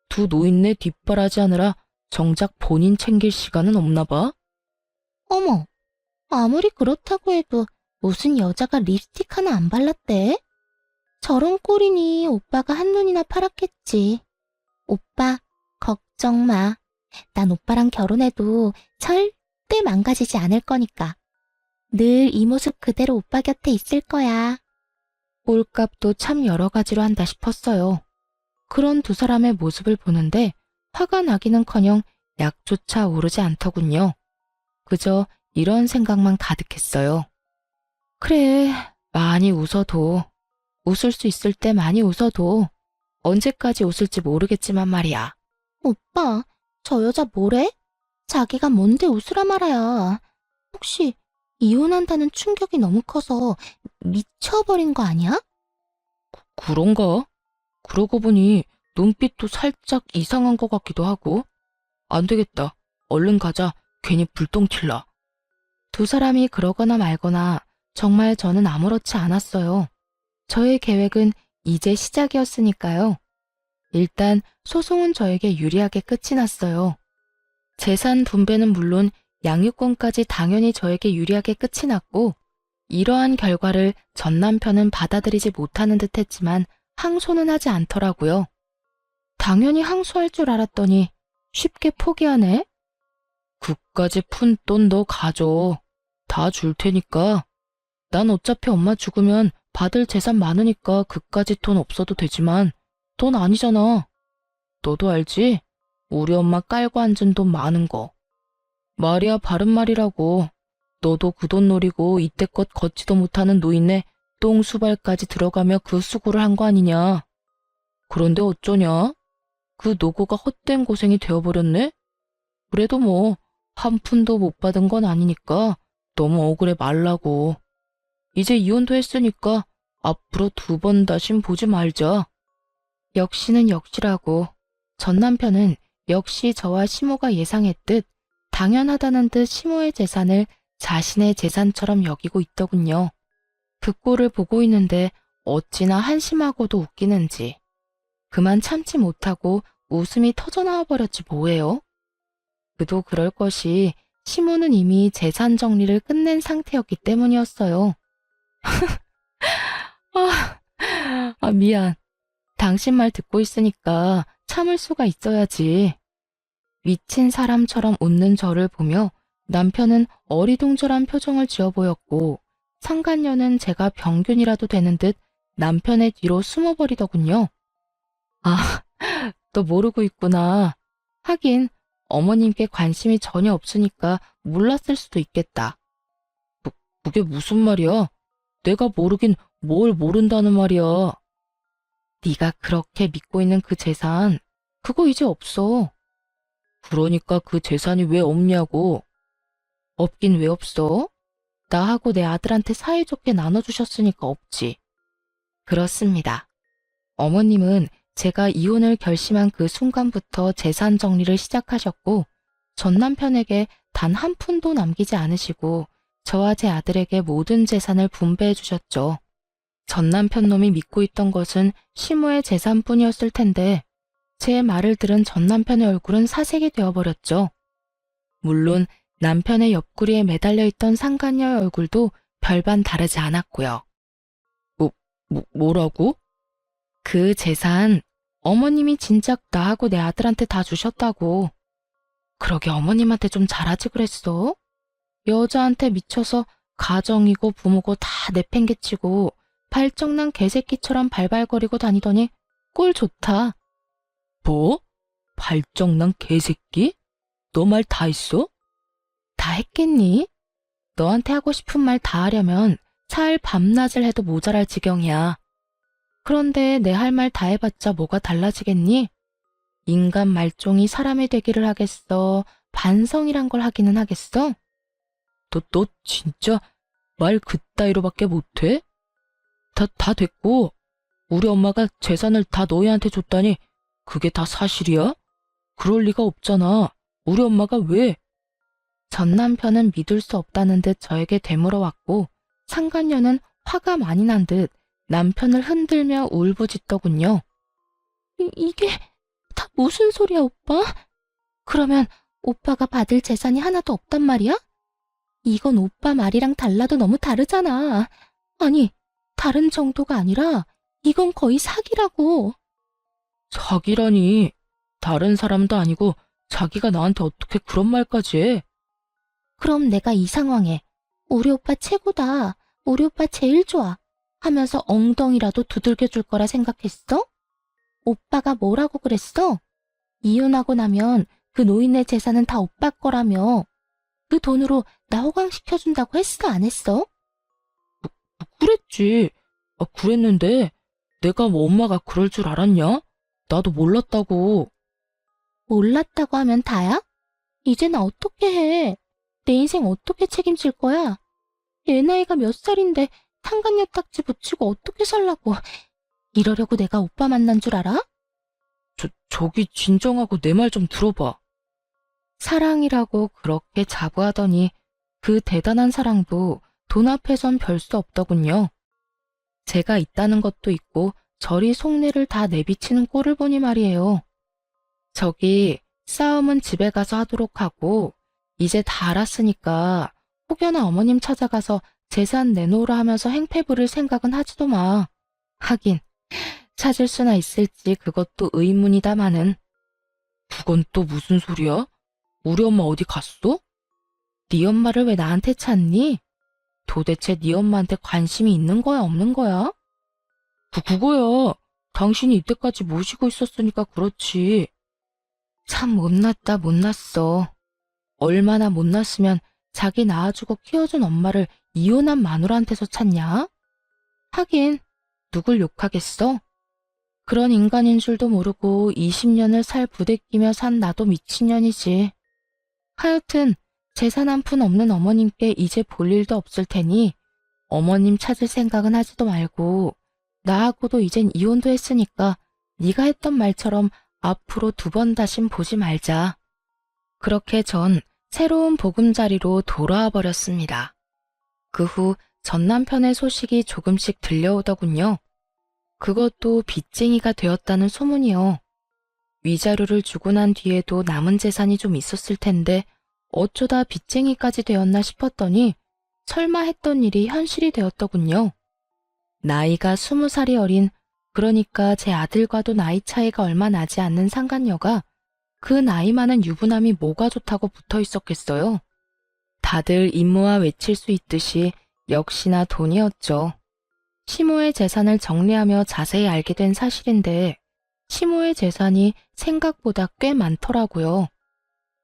두 노인네 뒷바라지하느라 정작 본인 챙길 시간은 없나 봐. 어머, 아무리 그렇다고 해도 무슨 여자가 립스틱 하나 안 발랐대? 저런 꼴이니 오빠가 한눈이나 팔았겠지. 오빠, 걱정 마. 난 오빠랑 결혼해도 절대 망가지지 않을 거니까. 늘 이 모습 그대로 오빠 곁에 있을 거야. 꼴값도 참 여러 가지로 한다 싶었어요. 그런 두 사람의 모습을 보는데 화가 나기는커녕 약조차 오르지 않더군요. 그저 이런 생각만 가득했어요. 그래, 많이 웃어도. 웃을 수 있을 때 많이 웃어도. 언제까지 웃을지 모르겠지만 말이야. 오빠, 저 여자 뭐래? 자기가 뭔데 웃으라 말아야. 혹시 이혼한다는 충격이 너무 커서 미쳐버린 거 아니야? 그런가? 그러고 보니 눈빛도 살짝 이상한 것 같기도 하고. 안 되겠다. 얼른 가자. 괜히 불똥칠라. 두 사람이 그러거나 말거나 정말 저는 아무렇지 않았어요. 저의 계획은 이제 시작이었으니까요. 일단 소송은 저에게 유리하게 끝이 났어요. 재산 분배는 물론 양육권까지 당연히 저에게 유리하게 끝이 났고 이러한 결과를 전 남편은 받아들이지 못하는 듯 했지만 항소는 하지 않더라고요. 당연히 항소할 줄 알았더니 쉽게 포기하네. 그까지 푼 돈 너 가져. 다 줄 테니까. 난 어차피 엄마 죽으면 받을 재산 많으니까 그까지 돈 없어도 되지만 돈 아니잖아. 너도 알지? 우리 엄마 깔고 앉은 돈 많은 거. 말이야 바른 말이라고. 너도 그 돈 노리고 이때껏 걷지도 못하는 노인네 똥수발까지 들어가며 그 수고를 한 거 아니냐. 그런데 어쩌냐? 그 노고가 헛된 고생이 되어버렸네? 그래도 뭐 한 푼도 못 받은 건 아니니까 너무 억울해 말라고. 이제 이혼도 했으니까 앞으로 두 번 다신 보지 말자. 역시는 역시라고. 전 남편은 역시 저와 시모가 예상했듯 당연하다는 듯 시모의 재산을 자신의 재산처럼 여기고 있더군요. 그 꼴을 보고 있는데 어찌나 한심하고도 웃기는지. 그만 참지 못하고 웃음이 터져나와 버렸지 뭐예요. 그도 그럴 것이 시모는 이미 재산 정리를 끝낸 상태였기 때문이었어요. 미안. 당신 말 듣고 있으니까 참을 수가 있어야지. 미친 사람처럼 웃는 저를 보며 남편은 어리둥절한 표정을 지어 보였고 상간녀는 제가 병균이라도 되는 듯 남편의 뒤로 숨어버리더군요. 아, 너 모르고 있구나. 하긴 어머님께 관심이 전혀 없으니까 몰랐을 수도 있겠다. 그게 무슨 말이야? 내가 모르긴 뭘 모른다는 말이야. 네가 그렇게 믿고 있는 그 재산, 그거 이제 없어. 그러니까 그 재산이 왜 없냐고. 없긴 왜 없어? 나하고 내 아들한테 사이좋게 나눠주셨으니까 없지. 그렇습니다. 어머님은 제가 이혼을 결심한 그 순간부터 재산 정리를 시작하셨고, 전 남편에게 단 한 푼도 남기지 않으시고, 저와 제 아들에게 모든 재산을 분배해 주셨죠. 전 남편 놈이 믿고 있던 것은 시모의 재산뿐이었을 텐데, 제 말을 들은 전 남편의 얼굴은 사색이 되어버렸죠. 물론 남편의 옆구리에 매달려 있던 상간녀의 얼굴도 별반 다르지 않았고요. 뭐라고? 그 재산 어머님이 진작 나하고 내 아들한테 다 주셨다고. 그러게 어머님한테 좀 잘하지 그랬어. 여자한테 미쳐서 가정이고 부모고 다 내팽개치고 발정난 개새끼처럼 발발거리고 다니더니 꼴 좋다. 뭐? 발정난 개새끼? 너 말 다 했어? 다 했겠니? 너한테 하고 싶은 말 다 하려면 사흘 밤낮을 해도 모자랄 지경이야. 그런데 내 할 말 다 해봤자 뭐가 달라지겠니? 인간 말종이 사람이 되기를 하겠어? 반성이란 걸 하기는 하겠어? 너 진짜 말 그따위로밖에 못해? 다 됐고, 우리 엄마가 재산을 다 너희한테 줬다니 그게 다 사실이야? 그럴 리가 없잖아. 우리 엄마가 왜? 전 남편은 믿을 수 없다는 듯 저에게 되물어왔고, 상간녀는 화가 많이 난 듯 남편을 흔들며 울부짖더군요. 이게 다 무슨 소리야, 오빠? 그러면 오빠가 받을 재산이 하나도 없단 말이야? 이건 오빠 말이랑 달라도 너무 다르잖아. 아니, 다른 정도가 아니라 이건 거의 사기라고. 사기라니. 다른 사람도 아니고 자기가 나한테 어떻게 그런 말까지 해? 그럼 내가 이 상황에 우리 오빠 최고다, 우리 오빠 제일 좋아 하면서 엉덩이라도 두들겨 줄 거라 생각했어? 오빠가 뭐라고 그랬어? 이혼하고 나면 그 노인네 재산은 다 오빠 거라며. 그 돈으로 나 호강시켜준다고 했어, 안 했어? 그랬지. 그랬는데 내가 뭐 엄마가 그럴 줄 알았냐? 나도 몰랐다고. 몰랐다고 하면 다야? 이제 나 어떻게 해? 내 인생 어떻게 책임질 거야? 애 나이가 몇 살인데 상간녀 딱지 붙이고 어떻게 살라고. 이러려고 내가 오빠 만난 줄 알아? 저기 진정하고 내 말 좀 들어봐. 사랑이라고 그렇게 자부하더니 그 대단한 사랑도 돈 앞에선 별 수 없더군요. 제가 있다는 것도 있고 저리 속내를 다 내비치는 꼴을 보니 말이에요. 저기 싸움은 집에 가서 하도록 하고 이제 다 알았으니까 혹여나 어머님 찾아가서 재산 내놓으라 하면서 행패 부릴 생각은 하지도 마. 하긴 찾을 수나 있을지 그것도 의문이다마는. 그건 또 무슨 소리야? 우리 엄마 어디 갔어? 네 엄마를 왜 나한테 찾니? 도대체 네 엄마한테 관심이 있는 거야, 없는 거야? 그거야. 당신이 이때까지 모시고 있었으니까 그렇지. 참 못났다, 못났어. 얼마나 못났으면 자기 낳아주고 키워준 엄마를 이혼한 마누라한테서 찾냐? 하긴 누굴 욕하겠어? 그런 인간인 줄도 모르고 20년을 살 부대끼며 산 나도 미친년이지. 하여튼 재산 한 푼 없는 어머님께 이제 볼 일도 없을 테니 어머님 찾을 생각은 하지도 말고 나하고도 이젠 이혼도 했으니까 네가 했던 말처럼 앞으로 2번 다신 보지 말자. 그렇게 전 새로운 보금자리로 돌아와 버렸습니다. 그 후 전 남편의 소식이 조금씩 들려오더군요. 그것도 빚쟁이가 되었다는 소문이요. 위자료를 주고 난 뒤에도 남은 재산이 좀 있었을 텐데 어쩌다 빚쟁이까지 되었나 싶었더니 설마 했던 일이 현실이 되었더군요. 나이가 20살이 어린, 그러니까 제 아들과도 나이 차이가 얼마 나지 않는 상간녀가 그 나이 많은 유부남이 뭐가 좋다고 붙어 있었겠어요. 다들 임무와 외칠 수 있듯이 역시나 돈이었죠. 시모의 재산을 정리하며 자세히 알게 된 사실인데 시모의 재산이 생각보다 꽤 많더라고요.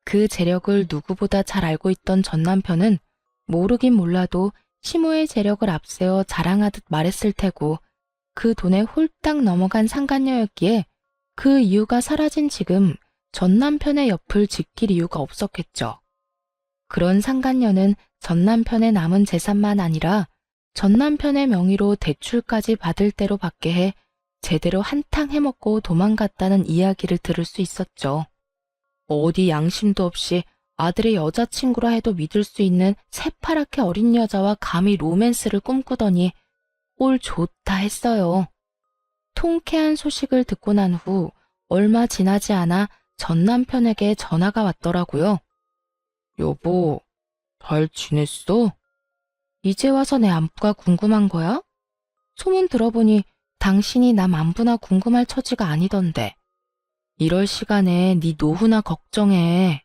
그 재력을 누구보다 잘 알고 있던 전 남편은 모르긴 몰라도 시모의 재력을 앞세워 자랑하듯 말했을 테고 그 돈에 홀딱 넘어간 상간녀였기에 그 이유가 사라진 지금 전 남편의 옆을 지킬 이유가 없었겠죠. 그런 상간녀는 전 남편의 남은 재산만 아니라 전 남편의 명의로 대출까지 받을 대로 받게 해 제대로 한탕 해먹고 도망갔다는 이야기를 들을 수 있었죠. 어디 양심도 없이 아들의 여자친구라 해도 믿을 수 있는 새파랗게 어린 여자와 감히 로맨스를 꿈꾸더니 꼴 좋다 했어요. 통쾌한 소식을 듣고 난 후 얼마 지나지 않아 전 남편에게 전화가 왔더라고요. 여보, 잘 지냈어? 이제 와서 내 안부가 궁금한 거야? 소문 들어보니 당신이 남 안부나 궁금할 처지가 아니던데. 이럴 시간에 네 노후나 걱정해.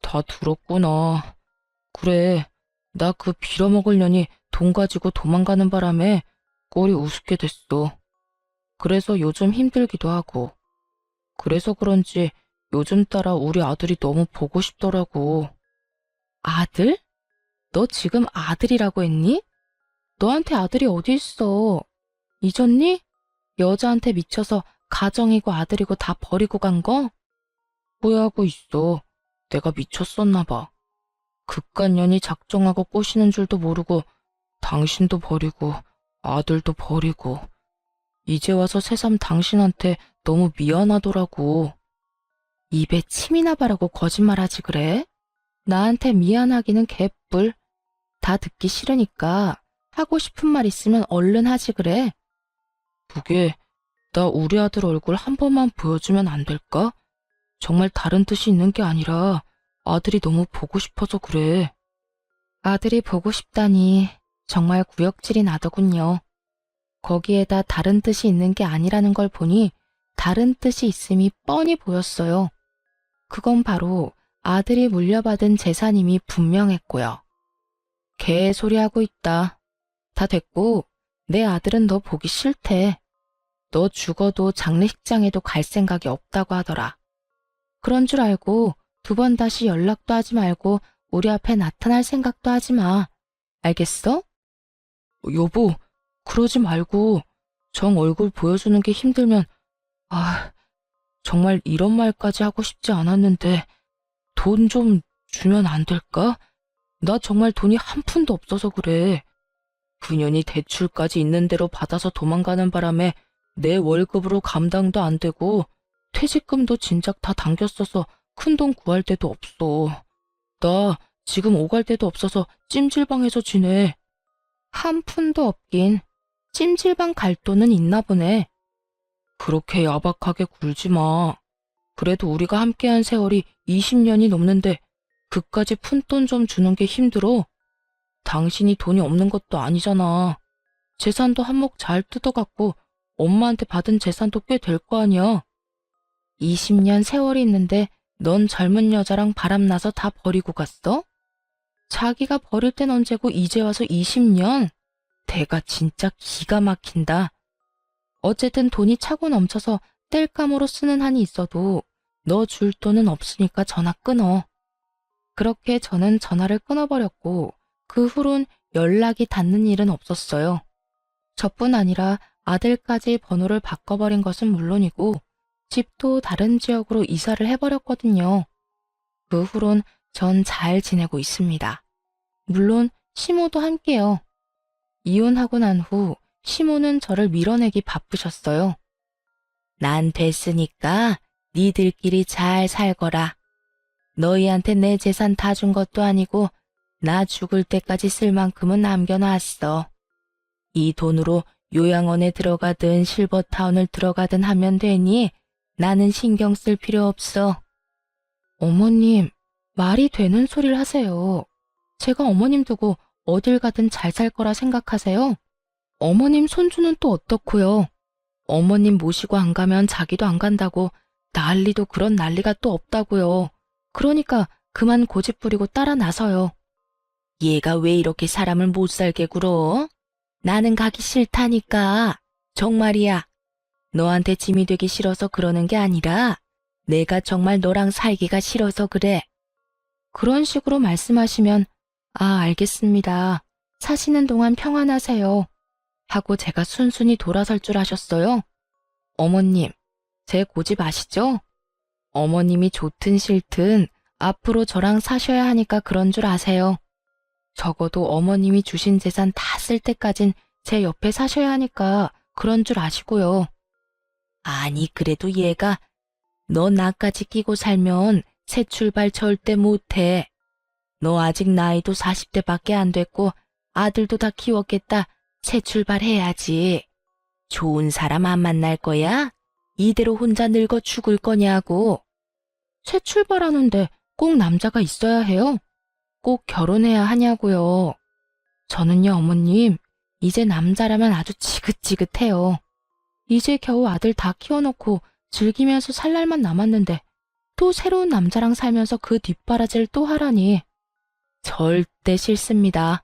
다 들었구나. 그래, 나 그 빌어먹을 년이 돈 가지고 도망가는 바람에 꼴이 우습게 됐어. 그래서 요즘 힘들기도 하고. 그래서 그런지 요즘 따라 우리 아들이 너무 보고 싶더라고. 아들? 너 지금 아들이라고 했니? 너한테 아들이 어디 있어? 잊었니? 여자한테 미쳐서 가정이고 아들이고 다 버리고 간 거? 후회하고 있어. 내가 미쳤었나 봐. 극간년이 작정하고 꼬시는 줄도 모르고 당신도 버리고 아들도 버리고 이제 와서 새삼 당신한테 너무 미안하더라고. 입에 침이나 바르고 거짓말하지 그래? 나한테 미안하기는 개뿔. 다 듣기 싫으니까 하고 싶은 말 있으면 얼른 하지 그래. 그게 나 우리 아들 얼굴 한 번만 보여주면 안 될까? 정말 다른 뜻이 있는 게 아니라 아들이 너무 보고 싶어서 그래. 아들이 보고 싶다니 정말 구역질이 나더군요. 거기에다 다른 뜻이 있는 게 아니라는 걸 보니 다른 뜻이 있음이 뻔히 보였어요. 그건 바로 아들이 물려받은 재산임이 분명했고요. 개소리하고 있다. 다 됐고 내 아들은 너 보기 싫대. 너 죽어도 장례식장에도 갈 생각이 없다고 하더라. 그런 줄 알고 두 번 다시 연락도 하지 말고 우리 앞에 나타날 생각도 하지 마. 알겠어? 여보, 그러지 말고 정 얼굴 보여주는 게 힘들면 정말 이런 말까지 하고 싶지 않았는데 돈 좀 주면 안 될까? 나 정말 돈이 한 푼도 없어서 그래. 그년이 대출까지 있는 대로 받아서 도망가는 바람에 내 월급으로 감당도 안 되고 퇴직금도 진작 다 당겼어서 큰돈 구할 데도 없어. 나 지금 오갈 데도 없어서 찜질방에서 지내. 한 푼도 없긴 찜질방 갈 돈은 있나 보네. 그렇게 야박하게 굴지 마. 그래도 우리가 함께한 세월이 20년이 넘는데 그까지 푼돈 좀 주는 게 힘들어? 당신이 돈이 없는 것도 아니잖아. 재산도 한몫 잘 뜯어갖고 엄마한테 받은 재산도 꽤 될 거 아니야. 20년 세월이 있는데 넌 젊은 여자랑 바람나서 다 버리고 갔어? 자기가 버릴 땐 언제고 이제 와서 20년? 대가 진짜 기가 막힌다. 어쨌든 돈이 차고 넘쳐서 뗄감으로 쓰는 한이 있어도 너 줄 돈은 없으니까 전화 끊어. 그렇게 저는 전화를 끊어버렸고 그 후론 연락이 닿는 일은 없었어요. 저뿐 아니라 아들까지 번호를 바꿔버린 것은 물론이고 집도 다른 지역으로 이사를 해버렸거든요. 그 후론 전 잘 지내고 있습니다. 물론 시모도 함께요. 이혼하고 난 후 시모는 저를 밀어내기 바쁘셨어요. 난 됐으니까 니들끼리 잘 살거라. 너희한테 내 재산 다 준 것도 아니고 나 죽을 때까지 쓸 만큼은 남겨놨어. 이 돈으로 요양원에 들어가든 실버타운을 들어가든 하면 되니 나는 신경 쓸 필요 없어. 어머님, 말이 되는 소리를 하세요. 제가 어머님 두고 어딜 가든 잘 살 거라 생각하세요? 어머님 손주는 또 어떻고요? 어머님 모시고 안 가면 자기도 안 간다고 난리도 그런 난리가 또 없다고요. 그러니까 그만 고집 부리고 따라 나서요. 얘가 왜 이렇게 사람을 못 살게 굴어? 나는 가기 싫다니까. 정말이야. 너한테 짐이 되기 싫어서 그러는 게 아니라 내가 정말 너랑 살기가 싫어서 그래. 그런 식으로 말씀하시면 알겠습니다. 사시는 동안 평안하세요. 하고 제가 순순히 돌아설 줄 아셨어요? 어머님, 제 고집 아시죠? 어머님이 좋든 싫든 앞으로 저랑 사셔야 하니까 그런 줄 아세요. 적어도 어머님이 주신 재산 다 쓸 때까진 제 옆에 사셔야 하니까 그런 줄 아시고요. 아니, 그래도 얘가 너 나까지 끼고 살면 새 출발 절대 못해. 너 아직 나이도 40대밖에 안 됐고 아들도 다 키웠겠다. 새 출발해야지. 좋은 사람 안 만날 거야? 이대로 혼자 늙어 죽을 거냐고. 새 출발하는데 꼭 남자가 있어야 해요? 꼭 결혼해야 하냐고요. 저는요, 어머님, 이제 남자라면 아주 지긋지긋해요. 이제 겨우 아들 다 키워놓고 즐기면서 살 날만 남았는데 또 새로운 남자랑 살면서 그 뒷바라지를 또 하라니. 절대 싫습니다.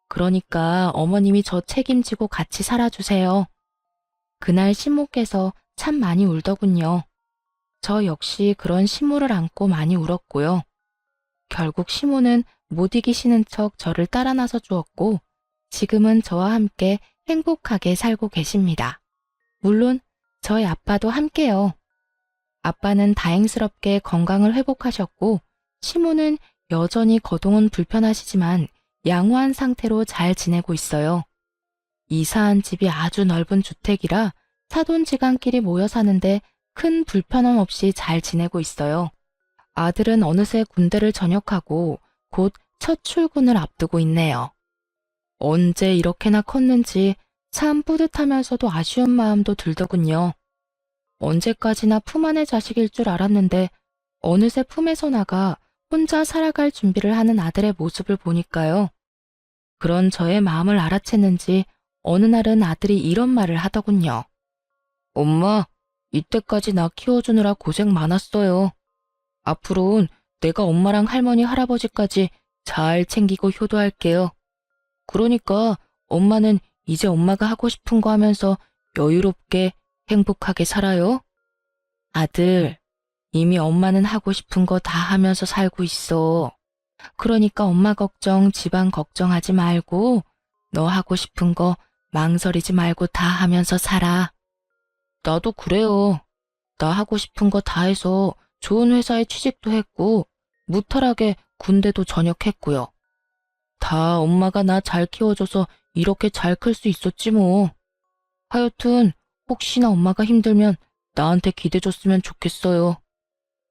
그러니까 어머님이 저 책임지고 같이 살아주세요. 그날 신모께서 참 많이 울더군요. 저 역시 그런 신모를 안고 많이 울었고요. 결국 시모는 못 이기시는 척 저를 따라 나서 주었고 지금은 저와 함께 행복하게 살고 계십니다. 물론 저희 아빠도 함께요. 아빠는 다행스럽게 건강을 회복하셨고 시모는 여전히 거동은 불편하시지만 양호한 상태로 잘 지내고 있어요. 이사한 집이 아주 넓은 주택이라 사돈지간끼리 모여 사는데 큰 불편함 없이 잘 지내고 있어요. 아들은 어느새 군대를 전역하고 곧 첫 출근을 앞두고 있네요. 언제 이렇게나 컸는지 참 뿌듯하면서도 아쉬운 마음도 들더군요. 언제까지나 품 안의 자식일 줄 알았는데 어느새 품에서 나가 혼자 살아갈 준비를 하는 아들의 모습을 보니까요. 그런 저의 마음을 알아챘는지 어느 날은 아들이 이런 말을 하더군요. 엄마, 이때까지 나 키워주느라 고생 많았어요. 앞으로는 내가 엄마랑 할머니, 할아버지까지 잘 챙기고 효도할게요. 그러니까 엄마는 이제 엄마가 하고 싶은 거 하면서 여유롭게 행복하게 살아요. 아들, 이미 엄마는 하고 싶은 거 다 하면서 살고 있어. 그러니까 엄마 걱정, 집안 걱정하지 말고 너 하고 싶은 거 망설이지 말고 다 하면서 살아. 나도 그래요. 나 하고 싶은 거 다 해서 좋은 회사에 취직도 했고 무탈하게 군대도 전역했고요. 다 엄마가 나 잘 키워줘서 이렇게 잘 클 수 있었지 뭐. 하여튼 혹시나 엄마가 힘들면 나한테 기대줬으면 좋겠어요.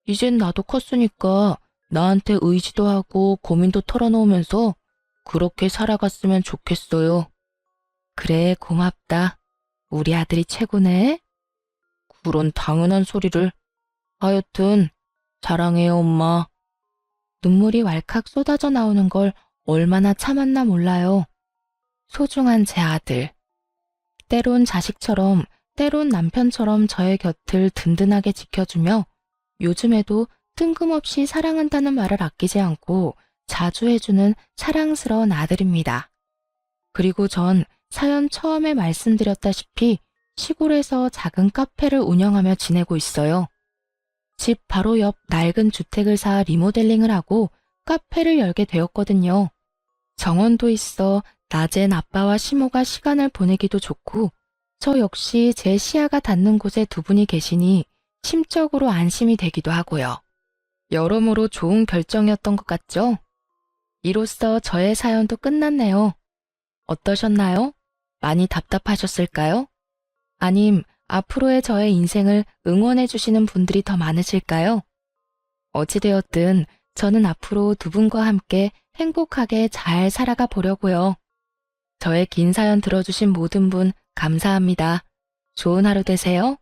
이젠 나도 컸으니까 나한테 의지도 하고 고민도 털어놓으면서 그렇게 살아갔으면 좋겠어요. 그래, 고맙다. 우리 아들이 최고네. 그런 당연한 소리를. 하여튼 사랑해요, 엄마. 눈물이 왈칵 쏟아져 나오는 걸 얼마나 참았나 몰라요. 소중한 제 아들. 때론 자식처럼, 때론 남편처럼 저의 곁을 든든하게 지켜주며 요즘에도 뜬금없이 사랑한다는 말을 아끼지 않고 자주 해주는 사랑스러운 아들입니다. 그리고 전 사연 처음에 말씀드렸다시피 시골에서 작은 카페를 운영하며 지내고 있어요. 집 바로 옆 낡은 주택을 사 리모델링을 하고 카페를 열게 되었거든요. 정원도 있어 낮엔 아빠와 시모가 시간을 보내기도 좋고 저 역시 제 시야가 닿는 곳에 두 분이 계시니 심적으로 안심이 되기도 하고요. 여러모로 좋은 결정이었던 것 같죠? 이로써 저의 사연도 끝났네요. 어떠셨나요? 많이 답답하셨을까요? 아님 앞으로의 저의 인생을 응원해 주시는 분들이 더 많으실까요? 어찌되었든 저는 앞으로 두 분과 함께 행복하게 잘 살아가 보려고요. 저의 긴 사연 들어주신 모든 분 감사합니다. 좋은 하루 되세요.